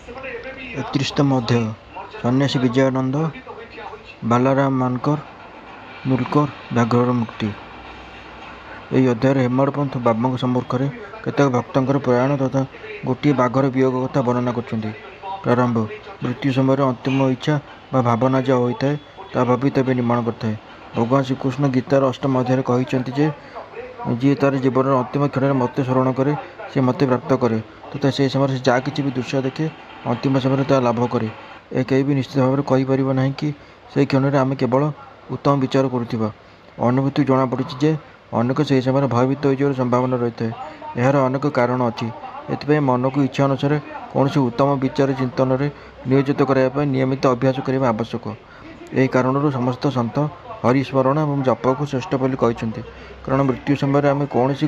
31ତମ ଅଧ୍ୟାୟ। ସନ୍ନ୍ୟାସୀ ବିଜୟାନନ୍ଦ, ବାଲାରାମ ମାନକର, ନୁଲକର ବ୍ୟାଘ୍ରର ମୁକ୍ତି। ଏହି ଅଧ୍ୟାୟରେ ହେମଡ଼ପନ୍ଥ ବାବାଙ୍କ ସମ୍ମୁଖରେ କେତେକ ଭକ୍ତଙ୍କର ପ୍ରୟାଣ ତଥା ଗୋଟିଏ ବାଘର ବିୟୋଗ କଥା ବର୍ଣ୍ଣନା କରୁଛନ୍ତି। ପ୍ରାରମ୍ଭ। ମୃତ୍ୟୁ ସମୟରେ ଅନ୍ତିମ ଇଚ୍ଛା ବା ଭାବନା ଯାହା ହୋଇଥାଏ, ତାହା ଭାବି ତେବେ ନିର୍ମାଣ କରିଥାଏ। ଭଗବାନ ଶ୍ରୀକୃଷ୍ଣ ଗୀତାର 8ମ ଅଧ୍ୟାୟରେ କହିଛନ୍ତି ଯେ, ଯିଏ ତାର ଜୀବନର ଅନ୍ତିମ କ୍ଷଣରେ ମୋତେ ସ୍ମରଣ କରେ, ସେ ମୋତେ ପ୍ରାପ୍ତ କରେ ତଥା ସେହି ସମୟରେ ସେ ଯାହା କିଛି ବି ଦୃଶ୍ୟ ଦେଖେ, ଅନ୍ତିମ ସମୟରେ ତାହା ଲାଭ କରେ। ଏ କେହି ବି ନିଶ୍ଚିତ ଭାବରେ କହିପାରିବ ନାହିଁ କି ସେହି କ୍ଷଣରେ ଆମେ କେବଳ ଉତ୍ତମ ବିଚାର କରୁଥିବା। ଅନୁଭୂତିରୁ ଜଣାପଡ଼ିଛି ଯେ, ଅନେକ ସେହି ସମୟରେ ଭୟଭୀତ ହୋଇଯିବାର ସମ୍ଭାବନା ରହିଥାଏ। ଏହାର ଅନେକ କାରଣ ଅଛି। ଏଥିପାଇଁ ମନକୁ ଇଚ୍ଛା ଅନୁସାରେ କୌଣସି ଉତ୍ତମ ବିଚାର ଚିନ୍ତନରେ ନିୟୋଜିତ କରାଇବା ପାଇଁ ନିୟମିତ ଅଭ୍ୟାସ କରିବା ଆବଶ୍ୟକ। ଏହି କାରଣରୁ ସମସ୍ତ ସନ୍ଥ ହରିସ୍ମରଣ ଏବଂ ଜପକୁ ଶ୍ରେଷ୍ଠ ବୋଲି କହିଛନ୍ତି, କାରଣ ମୃତ୍ୟୁ ସମୟରେ ଆମେ କୌଣସି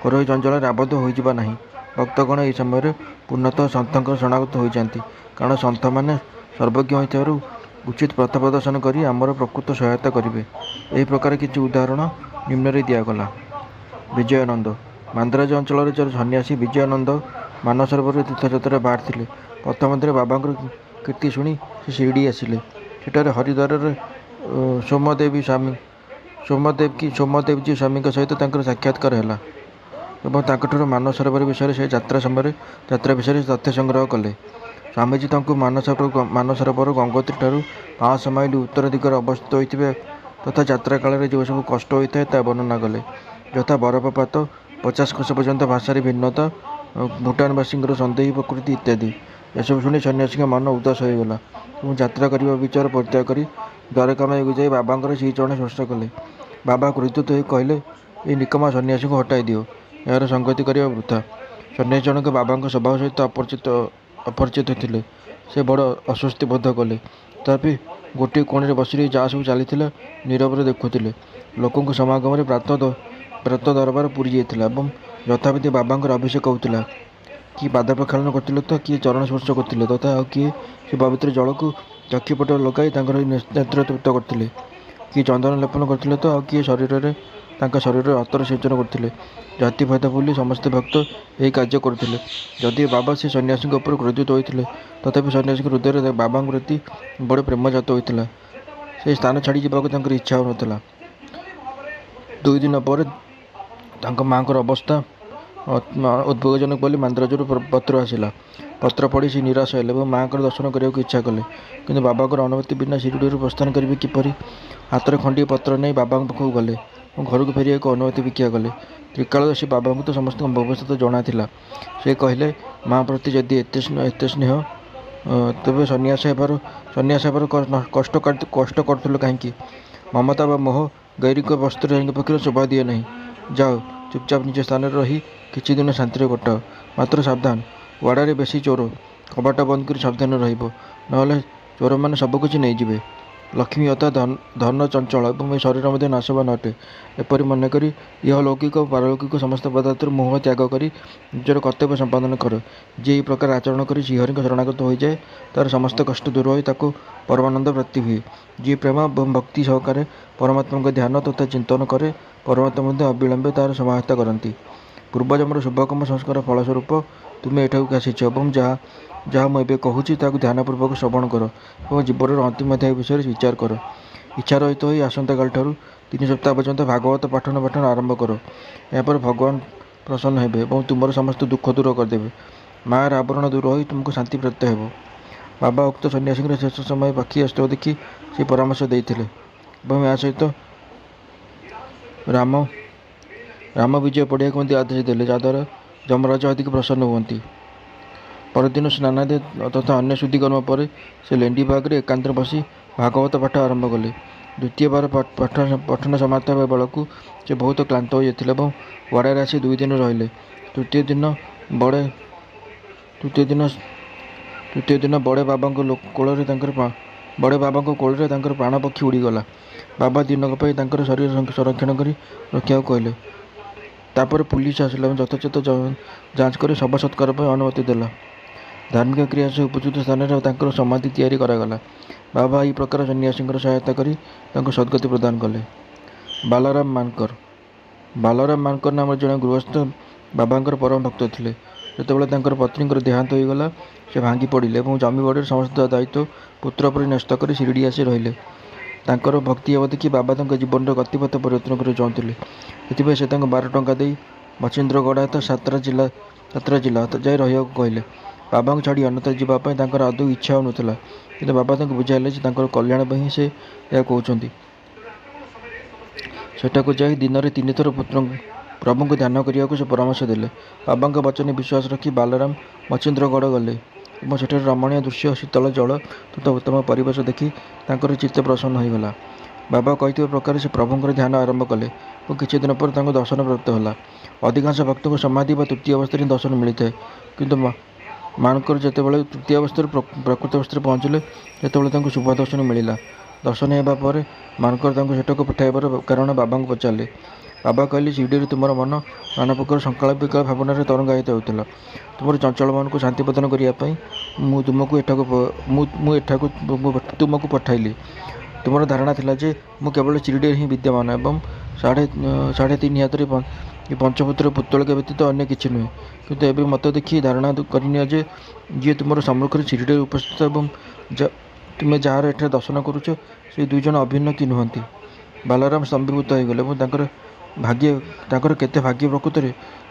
ଘରୋଇ ଜଞ୍ଜାଳରେ ଆବଦ୍ଧ ହୋଇଯିବା ନାହିଁ। ଭକ୍ତଗଣ ଏହି ସମୟରେ ପୂର୍ଣ୍ଣତଃ ସନ୍ଥଙ୍କର ଶରଣାଗତ ହୋଇଯାନ୍ତି, କାରଣ ସନ୍ଥମାନେ ସର୍ବଜ୍ଞ ହୋଇଥିବାରୁ ଉଚିତ ପଥ ପ୍ରଦର୍ଶନ କରି ଆମର ପ୍ରକୃତ ସହାୟତା କରିବେ। ଏହି ପ୍ରକାର କିଛି ଉଦାହରଣ ନିମ୍ନରେ ଦିଆଗଲା। ବିଜୟାନନ୍ଦ। ମାନ୍ଦ୍ରାଜ ଅଞ୍ଚଳରେ ଜଣେ ସନ୍ନ୍ୟାସୀ ବିଜୟାନନ୍ଦ ମାନସରୋବରରେ ତୀର୍ଥଯାତ୍ରାରେ ବାହାରିଥିଲେ। ପଥ ମଧ୍ୟରେ ବାବାଙ୍କର କୀର୍ତ୍ତି ଶୁଣି ସେ ଶିରଡ଼ି ଆସିଲେ। ସେଠାରେ ହରିଦ୍ୱାରରେ ସୋମଦେବଜୀ ସ୍ୱାମୀଙ୍କ ସହିତ ତାଙ୍କର ସାକ୍ଷାତକାର ହେଲା ଏବଂ ତାଙ୍କଠାରୁ ମାନସରୋବର ବିଷୟରେ ସେ ଯାତ୍ରା ବିଷୟରେ ତଥ୍ୟ ସଂଗ୍ରହ କଲେ। ସ୍ୱାମୀଜୀ ତାଙ୍କୁ ମାନସରୋବର ଗଙ୍ଗୋତ୍ରୀ ଠାରୁ 500 ମାଇଲ ଉତ୍ତର ଦିଗରେ ଅବସ୍ଥିତ ହୋଇଥିବା ତଥା ଯାତ୍ରା କାଳରେ ଯେଉଁ ସବୁ କଷ୍ଟ ହୋଇଥାଏ ତାହା ବର୍ଣ୍ଣନା କଲେ, ଯଥା ବରଫପାତ, 50 କୋଶ ପର୍ଯ୍ୟନ୍ତ ଭାଷାରେ ଭିନ୍ନତା, ଭୁଟାନବାସୀଙ୍କର ସନ୍ଦେହୀ ପ୍ରକୃତି ଇତ୍ୟାଦି। ଏସବୁ ଶୁଣି ସନ୍ନ୍ୟାସୀଙ୍କ ମନ ଉଦାସ ହୋଇଗଲା ଏବଂ ଯାତ୍ରା କରିବା ବିଚାର ପରିତ୍ୟାଗ କରି ଦ୍ୱାରକାମାଇକୁ ଯାଇ ବାବାଙ୍କର ଶ୍ରୀଚରଣ ସ୍ପର୍ଶ କଲେ। ବାବା କ୍ରୋଧିତ ହୋଇ କହିଲେ, ଏହି ନିକମା ସନ୍ନ୍ୟାସୀଙ୍କୁ ହଟାଇ ଦିଅ, ଏହାର ସଙ୍ଗତି କରିବା ବୃଥା। ସନ୍ନ୍ୟାସୀ ଜଣକ ବାବାଙ୍କ ସ୍ୱଭାବ ସହିତ ଅପରିଚିତ ଥିଲେ। ସେ ବଡ଼ ଅସ୍ୱସ୍ତି ବୋଧ କଲେ, ତଥାପି ଗୋଟିଏ କୋଣରେ ବସି ରହି ଯାହା ସବୁ ଚାଲିଥିଲା ନୀରବରେ ଦେଖୁଥିଲେ। ଲୋକଙ୍କ ସମାଗମରେ ପ୍ରାତ ଦରବାର ପୂରି ଯାଇଥିଲା ଏବଂ ଯଥାବିଧି ବାବାଙ୍କର ଅଭିଷେକ ହେଉଥିଲା। କିଏ ପାଦ ପ୍ରକ୍ଷାଳନ କରୁଥିଲେ ତ କିଏ ଚରଣ ସ୍ପର୍ଶ କରୁଥିଲେ ତଥା ଆଉ କିଏ ସେ ପବିତ୍ର ଜଳକୁ ଚକ୍ଷୁପଟ ଲଗାଇ ତାଙ୍କର ନେତ୍ର ତୃପ୍ତ କରୁଥିଲେ। କିଏ ଚନ୍ଦନ ଲେପନ କରୁଥିଲେ ତ ଆଉ କିଏ ତାଙ୍କ ଶରୀରରେ ଅତର ସିଞ୍ଚନ କରୁଥିଲେ। ଜାତିଭେଦ ଭୁଲି ସମସ୍ତ ଭକ୍ତ ଏହି କାର୍ଯ୍ୟ କରୁଥିଲେ। ଯଦିଓ ବାବା ସେ ସନ୍ନ୍ୟାସୀଙ୍କ ଉପରେ କ୍ରୋଧିତ ହୋଇଥିଲେ, ତଥାପି ସନ୍ନ୍ୟାସୀଙ୍କ ହୃଦୟରେ ବାବାଙ୍କ ପ୍ରତି ବଡ଼ ପ୍ରେମ ଜାତ ହୋଇଥିଲା। ସେହି ସ୍ଥାନ ଛାଡ଼ି ଯିବାକୁ ତାଙ୍କର ଇଚ୍ଛା ହେଉନଥିଲା। 2 ଦିନ ପରେ ତାଙ୍କ ମାଙ୍କର ଅବସ୍ଥା ଉଦ୍ବେଗଜନକ ବୋଲି ମାନ୍ଦ୍ରାଜରୁ ପତ୍ର ଆସିଲା। ପତ୍ର ପଢ଼ି ସେ ନିରାଶ ହେଲେ ଏବଂ ମାଙ୍କର ଦର୍ଶନ କରିବାକୁ ଇଚ୍ଛା କଲେ, କିନ୍ତୁ ବାବାଙ୍କର ଅନୁମତି ବିନା ଶିରଡ଼ିରୁ ପ୍ରସ୍ଥାନ କରିବେ କିପରି? ହାତରେ ଖଣ୍ଡିଏ ପତ୍ର ନେଇ ବାବାଙ୍କ ପାଖକୁ ଗଲେ ଏବଂ ଘରକୁ ଫେରିବାକୁ ଅନୁମତି ଭିକ୍ଷା କଲେ। ତ୍ରିକାଳଦର୍ଶୀ ବାବାଙ୍କୁ ତ ସମସ୍ତଙ୍କ ଭବିଷ୍ୟତ ଜଣାଥିଲା। ସେ କହିଲେ, ମା ପ୍ରତି ଯଦି ଏତେ ସ୍ନେହ, ତେବେ ସନ୍ନ୍ୟାସ ହେବାର କଷ୍ଟ କରୁଥିଲ କାହିଁକି? ମମତା ବା ମୋହ ଗୈରିକ ବସ୍ତ୍ରଧାରୀଙ୍କ ପକ୍ଷରେ ଶୋଭା ଦିଏ ନାହିଁ। ଯାଅ, ଚୁପଚାପ ନିଜ ସ୍ଥାନରେ ରହି କିଛି ଦିନ ଶାନ୍ତିରେ କଟାଅ। ମାତ୍ର ସାବଧାନ, ୱାଡ଼ାରେ ବେଶୀ ଚୋର। କବାଟ ବନ୍ଦ କରି ସାବଧାନ ରହିବ, ନହେଲେ ଚୋରମାନେ ସବୁକିଛି ନେଇଯିବେ। ଲକ୍ଷ୍ମୀ ଅଥା ଧନ ଚଞ୍ଚଳ ଏବଂ ଏ ଶରୀର ମଧ୍ୟ ନାଶବାନ ଅଟେ। ଏପରି ମନେକରି ଇହଲୌକିକ ଓ ପାରଲୌକିକ ସମସ୍ତ ପଦାର୍ଥରୁ ମୋହ ତ୍ୟାଗ କରି ନିଜର କର୍ତ୍ତବ୍ୟ ସମ୍ପାଦନ କର। ଯିଏ ଏହି ପ୍ରକାର ଆଚରଣ କରି ଶ୍ରୀହରିଙ୍କ ଶରଣାଗତ ହୋଇଯାଏ, ତାର ସମସ୍ତ କଷ୍ଟ ଦୂର ହୋଇ ତାକୁ ପରମାନନ୍ଦ ପ୍ରାପ୍ତି ହୁଏ। ଯିଏ ପ୍ରେମ ଏବଂ ଭକ୍ତି ସହକାରେ ପରମାତ୍ମାଙ୍କ ଧ୍ୟାନ ତଥା ଚିନ୍ତନ କରେ, ପରମାତ୍ମା ମଧ୍ୟ ଅବିଳମ୍ବେ ତାହାର ସହାୟତା କରନ୍ତି। ପୂର୍ବଜନ୍ମର ଶୁଭକର୍ମ ସଂସ୍କାର ଫଳସ୍ୱରୂପ ତୁମେ ଏଠାକୁ ଆସିଛ ଏବଂ ଯାହା ମୁଁ ଏବେ କହୁଛି ତାହାକୁ ଧ୍ୟାନପୂର୍ବକ ଶ୍ରବଣ କର ଏବଂ ଜୀବନର ଅନ୍ତିମ ଅଧ୍ୟାୟ ବିଷୟରେ ବିଚାର କର। ଇଚ୍ଛାରହିତ ହୋଇ ଆସନ୍ତାକାଲିଠାରୁ 3 ସପ୍ତାହ ପର୍ଯ୍ୟନ୍ତ ଭାଗବତ ପାଠନ ଆରମ୍ଭ କର। ଏହାପରେ ଭଗବାନ ପ୍ରସନ୍ନ ହେବେ ଏବଂ ତୁମର ସମସ୍ତ ଦୁଃଖ ଦୂର କରିଦେବେ। ମାୟାର ଆବରଣ ଦୂର ହୋଇ ତୁମକୁ ଶାନ୍ତି ପ୍ରାପ୍ତ ହେବ। ବାବା ଉକ୍ତ ସନ୍ନ୍ୟାସୀଙ୍କର ଶେଷ ସମୟ ପାଖି ଆସୁଥିବା ଦେଖି ସେହି ପରାମର୍ଶ ଦେଇଥିଲେ ଏବଂ ଏହା ସହିତ ରାମ ବିଜୟ ପଢ଼ିବାକୁ ମଧ୍ୟ ଆଦେଶ ଦେଲେ, ଯାହାଦ୍ୱାରା ଯମରାଜ ଅଧିକ ପ୍ରସନ୍ନ ହୁଅନ୍ତି। ପରଦିନ ସ୍ନାନାଦି ତଥା ଅନ୍ୟ ଶୁଦ୍ଧିକର୍ମ ପରେ ସେ ଲେଣ୍ଡିବାଗରେ ଏକାନ୍ତରେ ବସି ଭାଗବତ ପାଠ ଆରମ୍ଭ କଲେ। ଦ୍ୱିତୀୟ ବାର ପଠନ ସମାପ୍ତ ହେବା ବେଳକୁ ସେ ବହୁତ କ୍ଳାନ୍ତ ହୋଇଯାଇଥିଲେ ଏବଂ ୱାଡ଼ାରେ ଆସି 2 ଦିନ ରହିଲେ। ତୃତୀୟ ଦିନ ବଡ଼େ ବାବାଙ୍କ କୋଳରେ ତାଙ୍କର ପ୍ରାଣ ପକ୍ଷୀ ଉଡ଼ିଗଲା। ବାବା ଦିନକ ପାଇଁ ତାଙ୍କର ଶରୀର ସଂରକ୍ଷଣ କରି ରଖିବାକୁ କହିଲେ। ତାପରେ ପୁଲିସ ଆସିଲା ଏବଂ ଯଥୋଚିତ ଯାଞ୍ଚ କରି ଶବ ସତ୍କାର ପାଇଁ ଅନୁମତି ଦେଲା। ଧାର୍ମିକ କ୍ରିୟା ସହ ଉପଯୁକ୍ତ ସ୍ଥାନରେ ତାଙ୍କର ସମାଧି ତିଆରି କରାଗଲା। ବାବା ଏହି ପ୍ରକାର ସନ୍ନ୍ୟାସୀଙ୍କର ସହାୟତା କରି ତାଙ୍କୁ ସଦ୍ଗତି ପ୍ରଦାନ କଲେ। ବାଲାରାମ ମାନକର ନାମରେ ଜଣେ ଗୃହସ୍ଥ ବାବାଙ୍କର ପରମ ଭକ୍ତ ଥିଲେ। ଯେତେବେଳେ ତାଙ୍କର ପତ୍ନୀଙ୍କର ଦେହାନ୍ତ ହୋଇଗଲା ସେ ଭାଙ୍ଗି ପଡ଼ିଲେ ଏବଂ ଜମି ବାଡ଼ିର ସମସ୍ତ ଦାୟିତ୍ୱ ପୁତ୍ର ପରି ନ୍ୟସ୍ତ କରି ଶିରିଡ଼ି ଆସି ରହିଲେ। ତାଙ୍କର ଭକ୍ତି ଭାବ ଦେଖି ବାବା ତାଙ୍କ ଜୀବନର ଗତିପଥ ପରିବର୍ତ୍ତନ କରିବାକୁ ଚାହୁଁଥିଲେ। ସେଥିପାଇଁ ସେ ତାଙ୍କୁ 12 ଟଙ୍କା ଦେଇ ମଛିନ୍ଦ୍ରଗଡ଼ ସାତ୍ରା ଜିଲ୍ଲା ଯାଇ ରହିବାକୁ କହିଲେ। ବାବାଙ୍କୁ ଛାଡ଼ି ଅନ୍ୟତ୍ର ଯିବା ପାଇଁ ତାଙ୍କର ଆଦୌ ଇଚ୍ଛା ହେଉନଥିଲା, କିନ୍ତୁ ବାବା ତାଙ୍କୁ ବୁଝାଇଲେ ଯେ ତାଙ୍କର କଲ୍ୟାଣ ପାଇଁ ହିଁ ସେ ଏହା କହୁଛନ୍ତି। ସେଠାକୁ ଯାଇ ଦିନରେ 3 ଥର ପ୍ରଭୁଙ୍କୁ ଧ୍ୟାନ କରିବାକୁ ସେ ପରାମର୍ଶ ଦେଲେ। ବାବାଙ୍କ ବଚନରେ ବିଶ୍ୱାସ ରଖି ବାଲାରାମ ମଛିନ୍ଦ୍ରଗଡ଼ ଗଲେ ଏବଂ ସେଠାରେ ରମଣୀୟ ଦୃଶ୍ୟ, ଶୀତଳ ଜଳ ତଥା ଉତ୍ତମ ପରିବେଶ ଦେଖି ତାଙ୍କର ଚିତ୍ତ ପ୍ରସନ୍ନ ହୋଇଗଲା। ବାବା କହିଥିବା ପ୍ରକାର ସେ ପ୍ରଭୁଙ୍କର ଧ୍ୟାନ ଆରମ୍ଭ କଲେ ଏବଂ କିଛି ଦିନ ପରେ ତାଙ୍କୁ ଦର୍ଶନ ପ୍ରାପ୍ତ ହେଲା। ଅଧିକାଂଶ ଭକ୍ତଙ୍କୁ ସମାଧି ବା ତୃତୀୟ ଅବସ୍ଥାରେ ହିଁ ଦର୍ଶନ ମିଳିଥାଏ, କିନ୍ତୁ ମାନଙ୍କର ଯେତେବେଳେ ତୃତୀୟ ଅବସ୍ଥାରୁ ପ୍ରକୃତ ଅବସ୍ଥାରେ ପହଞ୍ଚିଲେ ସେତେବେଳେ ତାଙ୍କୁ ଶୁଭ ଦର୍ଶନ ମିଳିଲା। ଦର୍ଶନ ହେବା ପରେ ମାନଙ୍କର ତାଙ୍କୁ ସେଠାକୁ ପଠାଇବାର କାରଣ ବାବାଙ୍କୁ ପଚାରିଲେ। ବାବା କହିଲେ, ଶିରିଡ଼ିରେ ତୁମର ମନ ନାନା ପ୍ରକାର ସଂକଳ୍ପିକ ଭାବନାରେ ତରଙ୍ଗାୟିତ ହେଉଥିଲା। ତୁମର ଚଞ୍ଚଳ ମନକୁ ଶାନ୍ତି ପ୍ରଦାନ କରିବା ପାଇଁ ମୁଁ ତୁମକୁ ପଠାଇଲି। ତୁମର ଧାରଣା ଥିଲା ଯେ ମୁଁ କେବଳ ଶିରିଡ଼ିରେ ହିଁ ବିଦ୍ୟମାନ ଏବଂ 3.5 ହାତରେ ପଞ୍ଚପୁତ୍ର ପୁତ୍ତଳିକା ବ୍ୟତୀତ ଅନ୍ୟ କିଛି ନୁହେଁ, କିନ୍ତୁ ଏବେ ମୋତେ ଦେଖି ଧାରଣା କରିନିଅ ଯେ ଯିଏ ତୁମର ସମ୍ମୁଖରେ ଶିରିଡ଼ିରେ ଉପସ୍ଥିତ ଏବଂ ତୁମେ ଯାହାର ଏଠାରେ ଦର୍ଶନ କରୁଛ ସେ 2 ଜଣ ଅଭିନ୍ନ କି ନୁହନ୍ତି। ବାଲାରାମ ସ୍ତମ୍ଭୀଭୂତ ହୋଇଗଲେ ଏବଂ ତାଙ୍କର କେତେ ଭାଗ୍ୟ ପ୍ରକୃତରେ।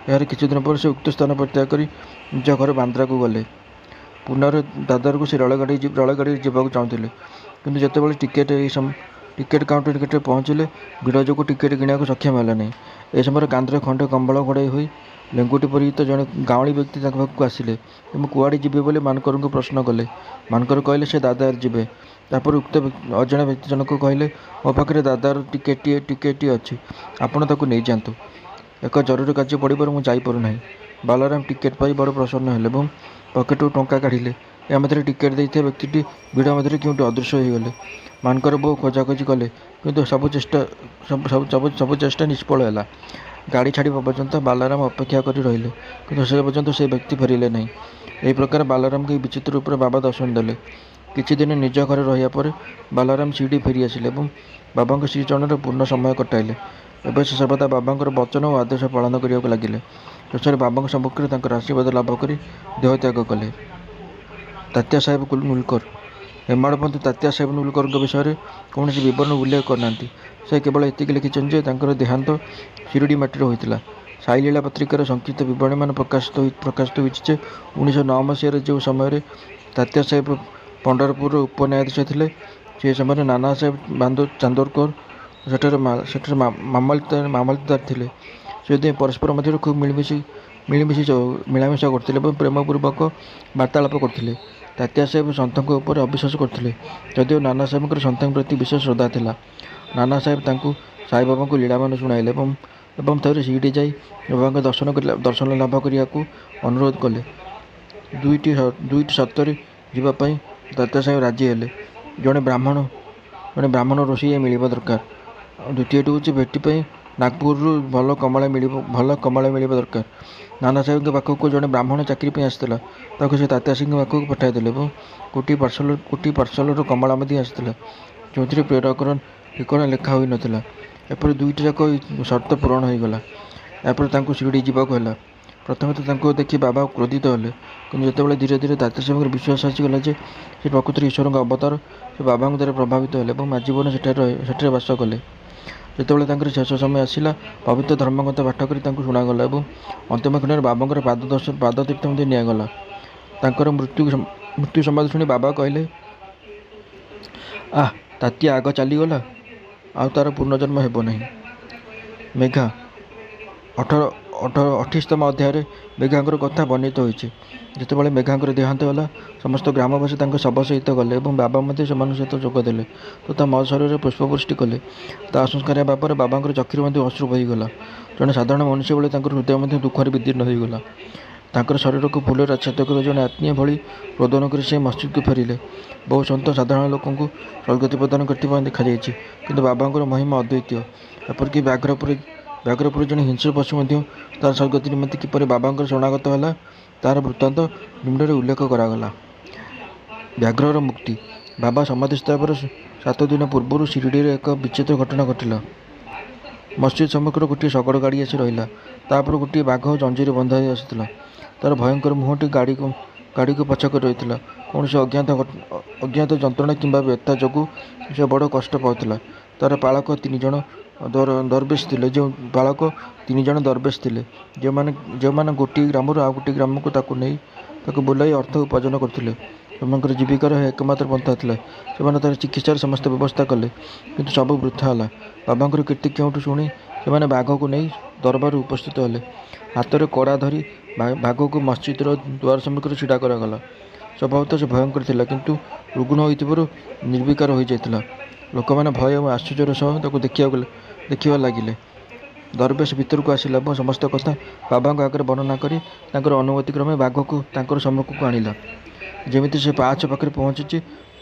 ଏହାର କିଛି ଦିନ ପରେ ସେ ଉକ୍ତ ସ୍ଥାନ ପରିତ୍ୟାଗ କରି ନିଜ ଘର ବାନ୍ଦ୍ରାକୁ ଗଲେ। ପୁନରେ ଦାଦରକୁ ସେ ରେଳଗାଡ଼ିରେ ଯିବାକୁ ଚାହୁଁଥିଲେ, କିନ୍ତୁ ଯେତେବେଳେ ଟିକେଟ୍ କାଉଣ୍ଟର ନିକଟରେ ପହଞ୍ଚିଲେ ଭିଡ଼ ଯୋଗୁଁ ଟିକେଟ୍ କିଣିବାକୁ ସକ୍ଷମ ହେଲା ନାହିଁ। ଏହି ସମୟରେ କାନ୍ଧରେ ଖଣ୍ଡେ କମ୍ବଳ ଘୋଡ଼ାଇ ହୋଇ ଲେଙ୍ଗୁଟି ପରିହିତ ଜଣେ ଗାଉଁଲି ବ୍ୟକ୍ତି ତାଙ୍କ ପାଖକୁ ଆସିଲେ ଏବଂ କୁଆଡ଼େ ଯିବେ ବୋଲି ମାନକରଙ୍କୁ ପ୍ରଶ୍ନ କଲେ। ମାନକର କହିଲେ ସେ ଦାଦର ଯିବେ। ତାପରେ ଉକ୍ତ ଅଜଣା ବ୍ୟକ୍ତି ଜଣକ କହିଲେ, ମୋ ପାଖରେ ଦାଦର ଟିକେଟଟିଏ ଅଛି, ଆପଣ ତାକୁ ନେଇଯାଆନ୍ତୁ। ଏକ ଜରୁରୀ କାର୍ଯ୍ୟ ପଡ଼ିବାରୁ ମୁଁ ଯାଇପାରୁନାହିଁ। ବାଲାରାମ ଟିକେଟ୍ ପାଇ ବଡ଼ ପ୍ରସନ୍ନ ହେଲେ ଏବଂ ପକେଟରୁ ଟଙ୍କା କାଢ଼ିଲେ। ଏହା ମଧ୍ୟରେ ଟିକେଟ୍ ଦେଇଥିବା ବ୍ୟକ୍ତିଟି ଭିଡ଼ ମଧ୍ୟରେ କେଉଁଠି ଅଦୃଶ୍ୟ ହୋଇଗଲେ। ମାନକର ବହୁ ଖୋଜାଖୋଜି କଲେ, କିନ୍ତୁ ସବୁ ଚେଷ୍ଟା ନିଷ୍ଫଳ ହେଲା। ଗାଡ଼ି ଛାଡ଼ିବା ପର୍ଯ୍ୟନ୍ତ ବାଲାରାମ ଅପେକ୍ଷା କରି ରହିଲେ, କିନ୍ତୁ ଶେଷ ପର୍ଯ୍ୟନ୍ତ ସେ ବ୍ୟକ୍ତି ଫେରିଲେ ନାହିଁ। ଏହି ପ୍ରକାର ବାଲାରାମଙ୍କୁ ଏହି ବିଚିତ୍ର ରୂପରେ ବାବା ଦର୍ଶନ ଦେଲେ। କିଛି ଦିନ ନିଜ ଘରେ ରହିବା ପରେ ବାଲାରାମ ଶିରିଡ଼ି ଫେରି ଆସିଲେ ଏବଂ ବାବାଙ୍କ ଶ୍ରୀଚରଣରେ ପୂର୍ଣ୍ଣ ସମୟ କଟାଇଲେ। ଏବେ ସେ ସର୍ବଦା ବାବାଙ୍କର ବଚନ ଓ ଆଦେଶ ପାଳନ କରିବାକୁ ଲାଗିଲେ। ଶେଷରେ ବାବାଙ୍କ ସମ୍ମୁଖରେ ତାଙ୍କର ଆଶୀର୍ବାଦ ଲାଭ କରି ଦେହତ୍ୟାଗ କଲେ। ତାତ୍ୟା ସାହେବ ନୁଲକର। ହେମାଡ଼ପନ୍ଥୀ ତାତ୍ୟା ସାହେବ ନୁଲକରଙ୍କ ବିଷୟରେ କୌଣସି ବିବରଣୀ ଉଲ୍ଲେଖ କରିନାହାନ୍ତି। ସେ କେବଳ ଏତିକି ଲେଖିଛନ୍ତି ଯେ ତାଙ୍କର ଦେହାନ୍ତ ଶିରିଡ଼ି ମାଟିରେ ହୋଇଥିଲା। ସାଇଲୀଳା ପତ୍ରିକାରେ ସଂକ୍ଷିପ୍ତ ବିବରଣୀମାନ ପ୍ରକାଶିତ ହୋଇଛି ଯେ 1909 ମସିହାରେ ଯେଉଁ ସମୟରେ ତାତ୍ୟା ସାହେବ ପଣ୍ଡରପୁରର ଉପନ୍ୟାୟାଧୀଶ ଥିଲେ, ସେହି ସମୟରେ ନାନା ସାହେବ ଚାନ୍ଦୋରକର ସେଠାରେ ମାମଲତଦାର ଥିଲେ। ସେ ଦୁଇ ପରସ୍ପର ମଧ୍ୟରେ ଖୁବ୍ ମିଳାମିଶା କରୁଥିଲେ ଏବଂ ପ୍ରେମପୂର୍ବକ ବାର୍ତ୍ତାଳାପ କରୁଥିଲେ। ତାତ୍ୟା ସାହେବ ସନ୍ଥଙ୍କ ଉପରେ ଅବିଶ୍ୱାସ କରୁଥିଲେ, ଯଦିଓ ନାନା ସାହେବଙ୍କର ସନ୍ଥଙ୍କ ପ୍ରତି ବିଶେଷ ଶ୍ରଦ୍ଧା ଥିଲା। ନାନା ସାହେବ ତାଙ୍କୁ ସାଇବାବାଙ୍କୁ ଲୀଳାମାନ ଶୁଣାଇଲେ ଏବଂ ଥରେ ଶିରିଡ଼ି ଯାଇ ବାବାଙ୍କ ଦର୍ଶନ ଲାଭ କରିବାକୁ ଅନୁରୋଧ କଲେ। ଦୁଇଟି ସର୍ତ୍ତରେ ଯିବା ପାଇଁ ତାତ୍ୟା ସାହେବ ରାଜି ହେଲେ। ଜଣେ ବ୍ରାହ୍ମଣ ରୋଷେଇଆ ମିଳିବା ଦରକାର। ଦ୍ୱିତୀୟଟି ହେଉଛି ଭେଟି ପାଇଁ ନାଗପୁରରୁ ଭଲ କମଳା ମିଳିବା ଦରକାର। ନାନା ସାହେବଙ୍କ ପାଖକୁ ଜଣେ ବ୍ରାହ୍ମଣ ଚାକିରି ପାଇଁ ଆସିଥିଲା। ତାକୁ ସେ ତାତ୍ୟା ସିଂଙ୍କ ପାଖକୁ ପଠାଇଦେଲେ ଏବଂ ଗୋଟିଏ ପାର୍ସଲର କମଳା ମଧ୍ୟ ଆସିଥିଲା, ଯେଉଁଥିରେ ପ୍ରେରକର ଠିକଣା ଲେଖା ହୋଇନଥିଲା। ଏପରି 2ଟି ଯାକ ସର୍ତ୍ତ ପୂରଣ ହୋଇଗଲା। ଏହାପରେ ତାଙ୍କୁ ଶିରିଡ଼ି ଯିବାକୁ ହେଲା। ପ୍ରଥମେ ତ ତାଙ୍କୁ ଦେଖି ବାବା କ୍ରୋଧିତ ହେଲେ, କିନ୍ତୁ ଯେତେବେଳେ ଧୀରେ ଧୀରେ ତାତ୍ୟା ସାହେବଙ୍କର ବିଶ୍ୱାସ ଆସିଗଲା ଯେ ସେ ପ୍ରକୃତରେ ଈଶ୍ୱରଙ୍କ ଅବତାର, ସେ ବାବାଙ୍କ ଦ୍ୱାରା ପ୍ରଭାବିତ ହେଲେ ଏବଂ ଆଜୀବନ ସେଠାରେ ବାସ କଲେ। ଯେତେବେଳେ ତାଙ୍କର ଶେଷ ସମୟ ଆସିଲା, ପବିତ୍ର ଧର୍ମଗ୍ରନ୍ଥ ପାଠ କରି ତାଙ୍କୁ ଶୁଣାଗଲା ଏବଂ ଅନ୍ତିମ କ୍ଷଣରେ ବାବାଙ୍କର ପାଦତୀର୍ଥ ମଧ୍ୟ ନିଆଗଲା। ତାଙ୍କର ମୃତ୍ୟୁ ସମ୍ବାଦ ଶୁଣି ବାବା କହିଲେ, ଆଃ, ତାତ୍ୟା ଆଗ ଚାଲିଗଲା, ଆଉ ତା'ର ପୁନର୍ଜନ୍ମ ହେବ ନାହିଁ। ମେଘା 28ତମ ଅଧ୍ୟାୟରେ ମେଘାଙ୍କର କଥା ବର୍ଣ୍ଣିତ ହୋଇଛି। ଯେତେବେଳେ ମେଘାଙ୍କର ଦେହାନ୍ତ ହେଲା, ସମସ୍ତ ଗ୍ରାମବାସୀ ତାଙ୍କ ଶବ ସହିତ ଗଲେ ଏବଂ ବାବା ମଧ୍ୟ ସେମାନଙ୍କ ସହିତ ଯୋଗ ଦେଲେ ତଥା ମଅ ଶରୀରରେ ପୁଷ୍ପବୃଷ୍ଟି କଲେ। ତା ସଂସ୍କାର ହେବା ପରେ ବାବାଙ୍କର ଚକ୍ଷୁରୁ ମଧ୍ୟ ଅଶ୍ରୁ ବୋହିଗଲା। ଜଣେ ସାଧାରଣ ମନୁଷ୍ୟ ଭଳି ତାଙ୍କର ହୃଦୟ ମଧ୍ୟ ଦୁଃଖରେ ବିଦୀର୍ଣ୍ଣ ହୋଇଗଲା। ତାଙ୍କର ଶରୀରକୁ ଫୁଲରେ ଆଚ୍ଛାଦିତ କରି ଜଣେ ଆତ୍ମୀୟ ଭଳି ରୋଦନ କରି ସେ ମସଜିଦକୁ ଫେରିଲେ। ବହୁ ସନ୍ଥ ସାଧାରଣ ଲୋକଙ୍କୁ ସଦ୍ଗତି ପ୍ରଦାନ କରିଥିବା ଦେଖାଯାଇଛି, କିନ୍ତୁ ବାବାଙ୍କର ମହିମା ଅଦ୍ୱିତୀୟ। ଏପରିକି ବ୍ୟାଘ୍ର ପରି ଜଣେ ହିଂସ୍ର ପଶୁ ମଧ୍ୟ ତା'ର ସଦ୍ଗତି ନିମନ୍ତେ କିପରି ବାବାଙ୍କର ଶରଣାଗତ ହେଲା, ତାହାର ବୃତ୍ତାନ୍ତ ନିମ୍ନରେ ଉଲ୍ଲେଖ କରାଗଲା। ବ୍ୟାଘ୍ରର ମୁକ୍ତି। ବାବା ସମାଧିସ୍ଥ ହେବାର 7 ଦିନ ପୂର୍ବରୁ ଶିରିଡ଼ିରେ ଏକ ବିଚିତ୍ର ଘଟଣା ଘଟିଲା। ମସଜିଦ ସମ୍ମୁଖରେ ଗୋଟିଏ ଶଗଡ଼ ଗାଡ଼ି ଆସି ରହିଲା। ତା ଉପରେ ଗୋଟିଏ ବାଘ ଜଞ୍ଜିରେ ବନ୍ଧା ହୋଇ ଆସିଥିଲା। ତାର ଭୟଙ୍କର ମୁହଁଟି ଗାଡ଼ିକୁ ପଛ କରି ରହିଥିଲା। କୌଣସି ଅଜ୍ଞାତ ଯନ୍ତ୍ରଣା କିମ୍ବା ବ୍ୟଥା ଯୋଗୁଁ ସେ ବଡ଼ କଷ୍ଟ ପାଉଥିଲା। ତାର ପାଳକ ତିନିଜଣ ଦରବେଶ ଥିଲେ, ଯେଉଁମାନେ ଗୋଟିଏ ଗ୍ରାମରୁ ଆଉ ଗୋଟିଏ ଗ୍ରାମକୁ ତାକୁ ବୁଲାଇ ଅର୍ଥ ଉପାର୍ଜନ କରୁଥିଲେ। ସେମାନଙ୍କର ଜୀବିକାର ଏହା ଏକମାତ୍ର ପନ୍ଥା ଥିଲା। ସେମାନେ ତାର ଚିକିତ୍ସାର ସମସ୍ତ ବ୍ୟବସ୍ଥା କଲେ, କିନ୍ତୁ ସବୁ ବୃଥା ହେଲା। ବାବାଙ୍କର କୀର୍ତ୍ତି କେଉଁଠୁ ଶୁଣି ସେମାନେ ବାଘକୁ ନେଇ ଦରବାରରେ ଉପସ୍ଥିତ ହେଲେ। ହାତରେ କଡ଼ା ଧରି ବାଘକୁ ମସଜିଦର ଦୁଆର ସମ୍ମୁଖରେ ଛିଡ଼ା କରାଗଲା। ସ୍ୱଭାବତଃ ସେ ଭୟଙ୍କର ଥିଲା, କିନ୍ତୁ ରୁଗ୍ଣ ହୋଇଥିବାରୁ ନିର୍ବିକାର ହୋଇଯାଇଥିଲା। ଲୋକମାନେ ଭୟ ଏବଂ ଆଶ୍ଚର୍ଯ୍ୟର ସହ ତାକୁ ଦେଖିବା ଲାଗିଲେ। ଦରବେଶ ଭିତରକୁ ଆସିଲା ଏବଂ ସମସ୍ତ କଥା ବାବାଙ୍କ ଆଗରେ ବର୍ଣ୍ଣନା କରି ତାଙ୍କର ଅନୁମତି କ୍ରମେ ବାଘକୁ ତାଙ୍କର ସମ୍ମୁଖକୁ ଆଣିଲା। ଯେମିତି ସେ ପାହାଚ ପାଖରେ ପହଞ୍ଚିଛି,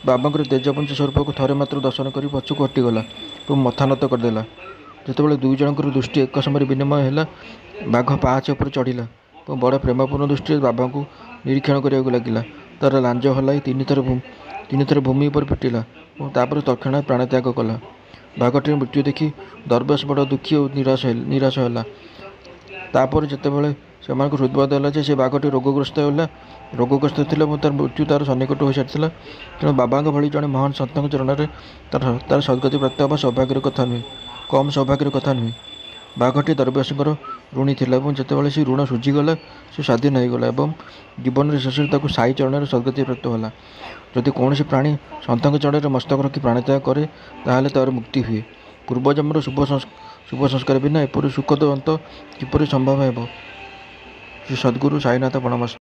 ବାବାଙ୍କର ତେଜପୁଞ୍ଜ ସ୍ୱରୂପକୁ ଥରେ ମାତ୍ର ଦର୍ଶନ କରି ପଛକୁ ହଟିଗଲା ଏବଂ ମଥା ନତ କରିଦେଲା। ଯେତେବେଳେ ଦୁଇ ଜଣଙ୍କର ଦୃଷ୍ଟି ଏକ ସମୟରେ ବିନିମୟ ହେଲା, ବାଘ ପାହାଚ ଉପରେ ଚଢ଼ିଲା ଏବଂ ବଡ଼ ପ୍ରେମପୂର୍ଣ୍ଣ ଦୃଷ୍ଟିରେ ବାବାଙ୍କୁ ନିରୀକ୍ଷଣ କରିବାକୁ ଲାଗିଲା। ତାର ଲାଞ୍ଜ ହଲାଇ ତିନିଥର ଭୂମି ଉପରେ ପିଟିଲା ଏବଂ ତାପରେ ତତ୍କ୍ଷଣାତ୍ ପ୍ରାଣତ୍ୟାଗ କଲା। ବାଘଟିର ମୃତ୍ୟୁ ଦେଖି ଦରବେଶ ବଡ଼ ଦୁଃଖୀ ଓ ନିରାଶ ହେଲା। ତାପରେ ଯେତେବେଳେ ସେମାନଙ୍କୁ ହୃଦବୋଧ ହେଲା ଯେ ସେ ବାଘଟି ରୋଗଗ୍ରସ୍ତ ଥିଲା ଏବଂ ତାର ମୃତ୍ୟୁ ତାର ସନ୍ନିକଟ ହୋଇସାରିଥିଲା, ତେଣୁ ବାବାଙ୍କ ଭଳି ଜଣେ ମହାନ ସନ୍ଥଙ୍କ ଚରଣରେ ତାର ସଦ୍ଗତି ପ୍ରାପ୍ତ ହେବା କମ୍ ସୌଭାଗ୍ୟର କଥା ନୁହେଁ। ବାଘଟି ଦରବେଶଙ୍କର ଋଣୀ ଥିଲା ଏବଂ ଯେତେବେଳେ ସେ ଋଣ ଶୁଝିଗଲା, ସେ ସ୍ୱାଧୀନ ହୋଇଗଲା ଏବଂ ଜୀବନର ଶେଷରେ ତାକୁ ସାଇ ଚରଣରେ ସଦ୍ଗତି ପ୍ରାପ୍ତ ହେଲା। ଯଦି କୌଣସି ପ୍ରାଣୀ ସନ୍ଥଙ୍କ ଚରଣରେ ମସ୍ତକ ରଖି ପ୍ରାଣତ୍ୟାଗ କରେ, ତାହେଲେ ତାର ମୁକ୍ତି ହୁଏ। ପୂର୍ବଜନ୍ମର ଶୁଭ ସଂସ୍କାର ବିନା ଏପରି ସୁଖଦ ଅନ୍ତ କିପରି ସମ୍ଭବ ହେବ? ଶ୍ରୀ ସଦ୍ଗୁରୁ ସାଇନାଥ ପ୍ରଣମସ୍ତୁ।